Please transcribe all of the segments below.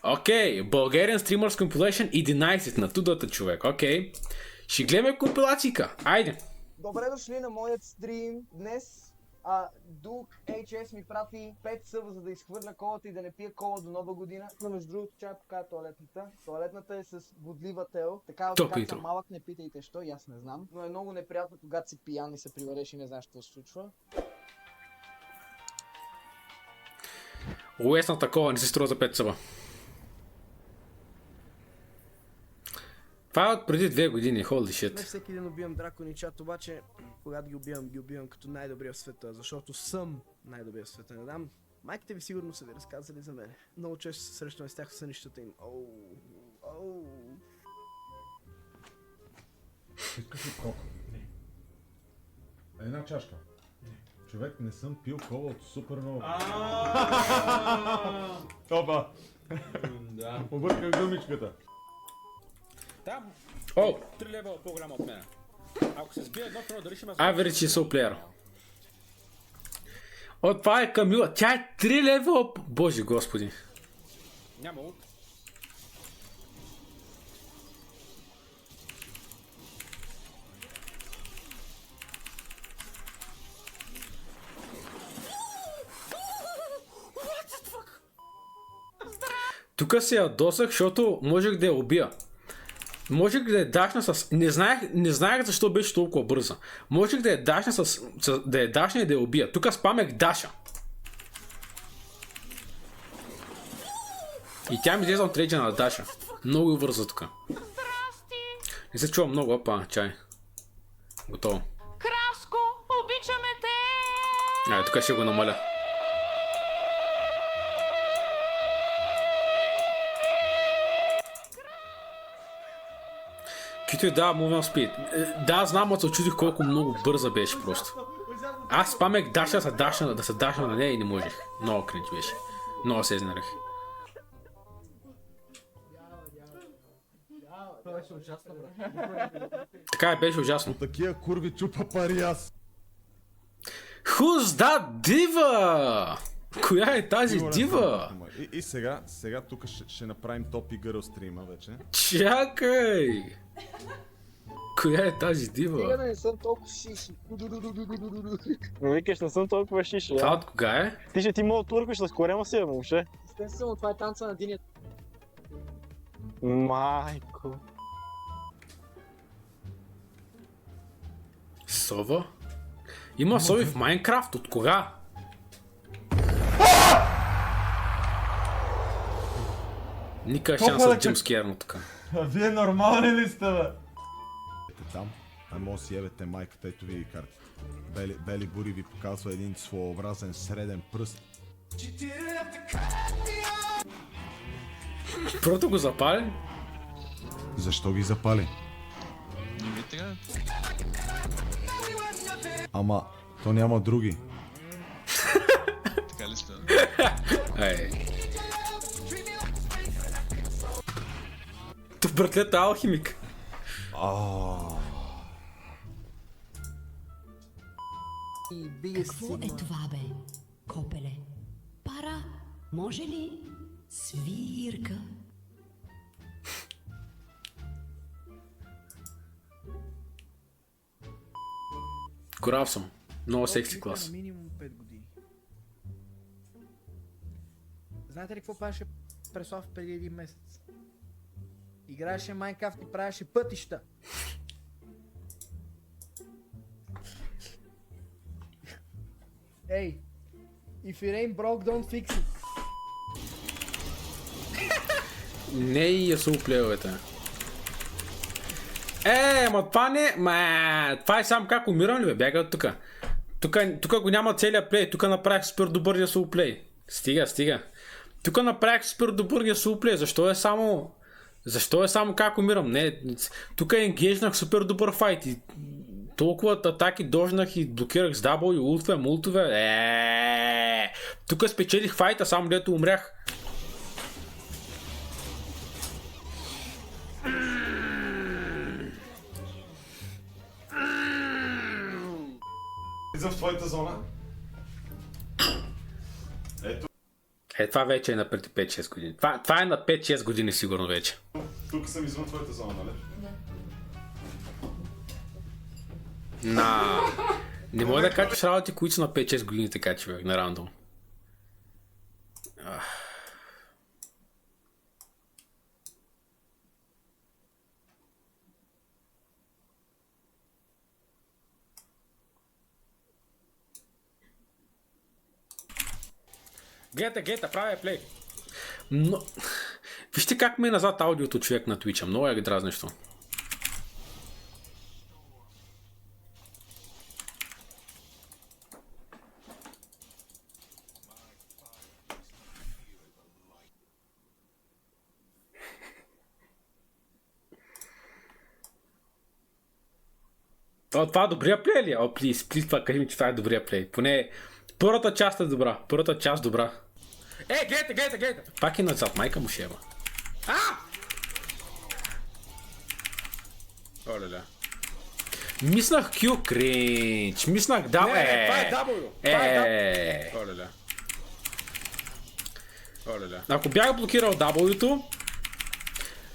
Окей, Bulgarian Streamers Compilation 11 на тудата човек, окей. Ще гледаме компилацийка, айде. Добре дошли на моят стрим. Днес Дух HS ми прати 5 съва, за да изхвърля колата и да не пия кола до нова година. Но между другото, чай покажа тоалетната. Тоалетната е с бодлива тел. Така, когато съм малък, не питайте що, и аз не знам. Но е много неприятно, когато си пиян и се привареш и не знаеш какво се случва. Уесна такова, не се струва за 5 съба. Това е от преди 2 години, holy shit. Не всеки ден убивам драконичат, обаче когато ги убивам като най-добрия в света, защото съм най-добрия в света. Не дам. Майките ви сигурно са ви разказали за мен. Много често се срещаме с тях в сънищата им. Искаш ли кока? Не. Една чашка? Не. Човек, не съм пил кола от супер много. Опа! Да. Обърках думичката. Да. О! 3 левела по-голяма от мен. Ако се сбие едно, трябва да решим... Average is so player. О, това е Камила. Тя е 3 левела... Боже господи. Няма ут. Тук се ядосах, защото можех да я убия. Можех да я дашна с... Не знаех защо беше толкова бърза. Можех да я дашна с... Да я дашна и да я убия. Тук спамех даша. И тя ми излезе от рейджа на даша. Много бързо тук. Не се чува много, опа, чай. Готово. Краско, обичаме те! Айде, тук ще го намаля. Кито и да, Moving Speed. Да, знам, но се очудих колко много бърза беше просто. Аз спамех даша да се дашна на нея и не можех. Много кринч беше. Много се изнервих. Това беше ужасно, брат. Така беше ужасно. Такива курви чупа пари аз. Who's that diva? Коя е тази дива? И сега тук ще направим топ и гърл стрима вече. Чакай! Коя е тази дива? Стига да не съм толкова шиши. Викаш, не съм толкова шиша. Това от кога е? Ти ще ти мога да туркаш с корема си, момче. Естествено, това е танца на диня. Майко. Сова? Има сови в Майнкрафт, от кога? Никакъв шанс за джъмскерно тук. Вие нормални ли сте, бе? Там, може да си ебете майката, ето ви карти. Бели Бури ви показва един своеобразен среден пръст. Прото го запали? Защо ги запали? Не ми трябва. Ама, то няма други. Така ли сте? Ей. То братлета алхимик. Какво е това, бе, копеле? Пара, може ли? Свирка. Корав съм. Много секси клас. Минимум 5 години. Знаете ли какво правеше Преслав преди един месец? Играеше Майнкрафт и правеше пътища. Ей, if it ain't broke, don't fix it. Не и я са уплевете. Ма това не... това е само как умирам ли, бе? Бяга от тука. Тук го няма целият плей. Тук направих супер добър я суплей. Стига. Тук направих супер добър я суплей. Защо е само как умирам? Не, тук енгейджнах супер добър файт и толкова атаки дожнах и блокирах с дабл и ултове. Тук спечелих файта, само дето умрях. Влизам в твоята зона. Ето. Това вече е на преди 5-6 години. Това е на 5-6 години сигурно вече. Тук съм извън твоята зона, нали? Не мога да качваш работи, които са на 5-6 години така, човек, на рандом. Гледайте, правя плей. Но... Вижте как ме е назад аудиото, човек, на Twitch-а. Много е дразнещо. Това е добрия плей ли? Плиз, това кажи ми, че това е добрия плей. Поне първата част е добра. Първата част добра. Гледайте! Пак е назад, майка му шева. Оле-ле. Миснах Q, кринч. Миснах W. Това е W. Оле-ле. Ако бях блокирал W-то,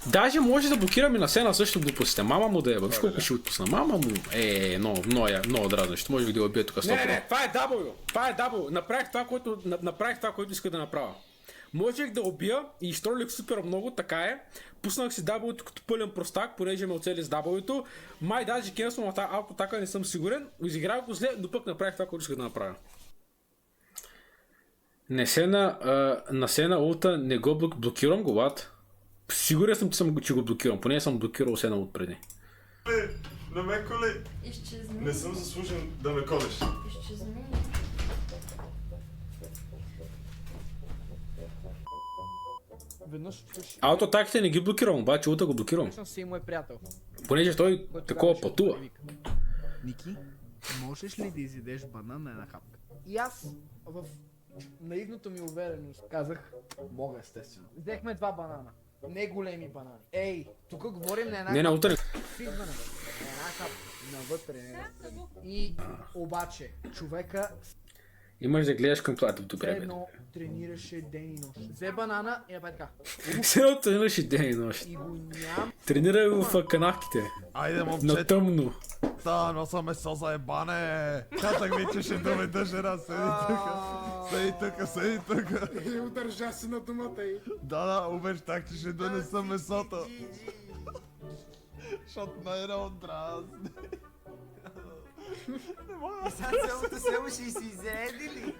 даже може да блокираме на сена също глупостите. Мама му да е, виж колко ще отпусна. Мама му много дразнещо. Може би да убия тук 100%. Не, това е W. Направих това, което иска да направя. Можех да убия и изтролих супер много, така е. Пуснах си W-то като пълен простак, понеже ме оцели с W-то. Май даже кенствам автоатака, не съм сигурен. Изиграх го зле, но пък направих това, което иска да направя. На сена улта не го блокирам го, лад. Сигурен съм, че го блокирам, поне съм блокирал сена от преди. На ме коли! Изчезни. Не съм заслужен да ме колеш. Изчезни. Веднъж Аутоатаките не ги блокирам, обаче улта го блокирам. си и мой приятел. Понеже той такова пътува. Ники, можеш ли да изядеш банан на една хапка? И аз в наивната ми увереност казах, мога естествено. Взехме 2 банана. Не големи банани. Ей, тук говорим на една Не, на утре. Фидване, една хапка. Навътре, не. И обаче, човека Имаш да гледаш към това, добре. едно тренираше ден и нощ. Взе банана и направи така. Все тренираше ден и нощ. И го ням. Тренирай го в канавките. Айде, На момчета, тъмно. носа месо за ебане! Казах ви, че ще доведа жена, седи тук. И удържа се на думата и. Да, обещах, че ще донеса месото. Защото най-рано дразни. И сега цялото село ще си изеди ли?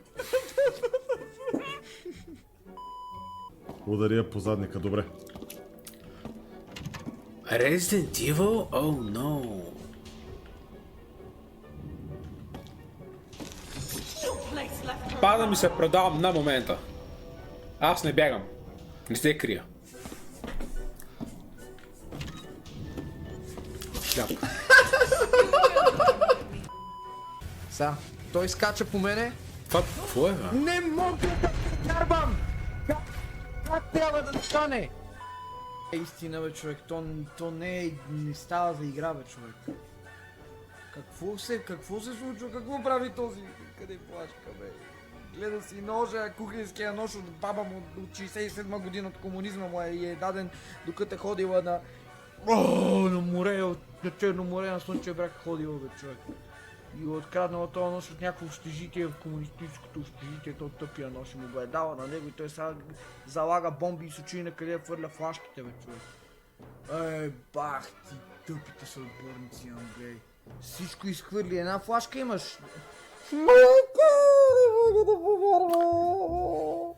Ударя по задника, добре. Resident Evil? Oh no. Пада ми се предавам на момента. Аз не бягам. Не се крия. Шляпка. Сега, той скача по мене. Това какво е, бе? Не мога да карбам! Как трябва да стане? Истина, бе, човек, то не става за игра, бе, човек. Какво се случва? Какво прави този? Къде плачка, бе? Гледа си ножа, кухненския нож от баба му от 67 година от комунизма му е даден, докато е ходила на море, на Черно море, на Слънчев бряг ходила, бе, човек. И откраднала този нож от някакво общежитие в комунистическото общежитие, то тъпия нож му го е дала на него и той сега залага бомби и с очи на къде хвърля флашките, бе, човек. Бах ти, тъпите са отборници, Андрей. Всичко изхвърли, една флашка имаш. Майка, не мога да повярвам.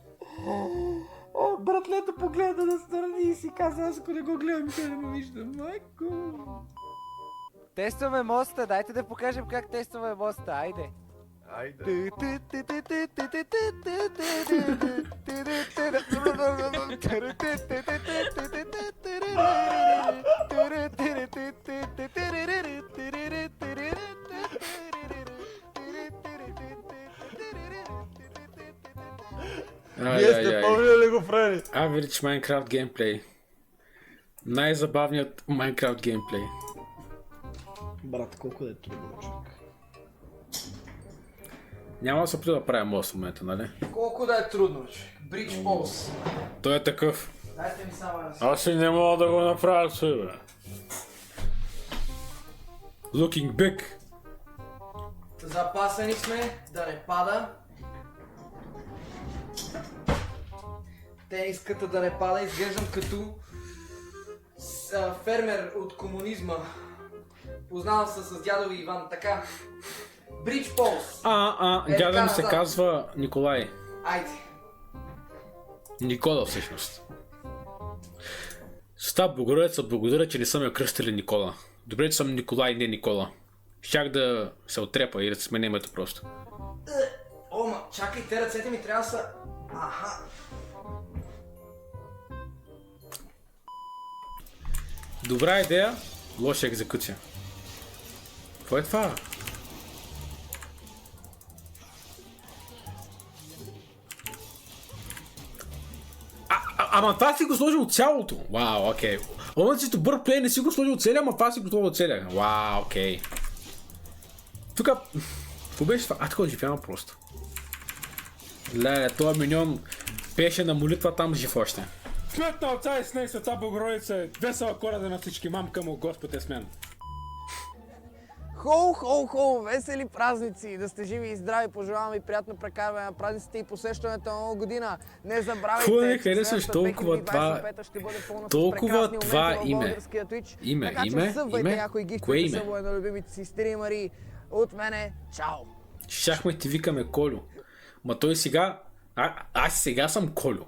Братлето погледа настрани и си каза, аз ако не го гледам, ще не ме вижда. Майко. Тестваме моста, дайте да покажем как тестваме моста, айде. Айде. Вие сте помнили го, Френи? Average Minecraft gameplay. Най-забавният Minecraft геймплей. Брат, колко да е трудно, човек. Няма да се опитам да правя мост в момента, нали? Колко да е трудно, човек. Бридж Полс. Той е такъв. Дайте ми само раз. Аз и не мога да го направя с бе. Looking big. Запасени сме да не пада. Тениската да не пада, изглеждам като фермер от комунизма. Познавам се с дядо ви Иван, така. Бридж Полс. Дядо ми се назад. казва Николай. Айде. Никола всъщност. Света Богородица, благодаря, че не съм я кръстили Никола. Добре, че съм Николай, не Никола. Щях да се отрепа и да сменя името просто. Ома, чакай, те ръцете ми трябва да са... Аха. Добра идея, лоша екзекуция. Какво е това? Ама това си го сложил цялото. Вау, окей. Онът си добър плей, не си го сложил целия, ама това си го сложил целия. Вау, окей. Тука... Какво беше това? Такова живяма просто. Леле, този миньон пеше на молитва там жив още. Сметна отца и снег, света Богородица, весела Коледа на всички, мамка му, Господ е с мен. Хоу, хоу, хоу, весели празници! Да сте живи и здрави, пожелавам ви приятно прекарване на празниците и посещането на нова година. Не забравяйте, Какво не че харесваш следващата толкова 2025 ще бъде пълна с толкова прекрасни това моменти в име? българския Twitch. Име, така че име, събвайте име? някой Кое гифтите, име? събвай на любимите си стримари. От мене, чао! Щяхме ти викаме Колю. Ма той сега... Аз сега съм Колю.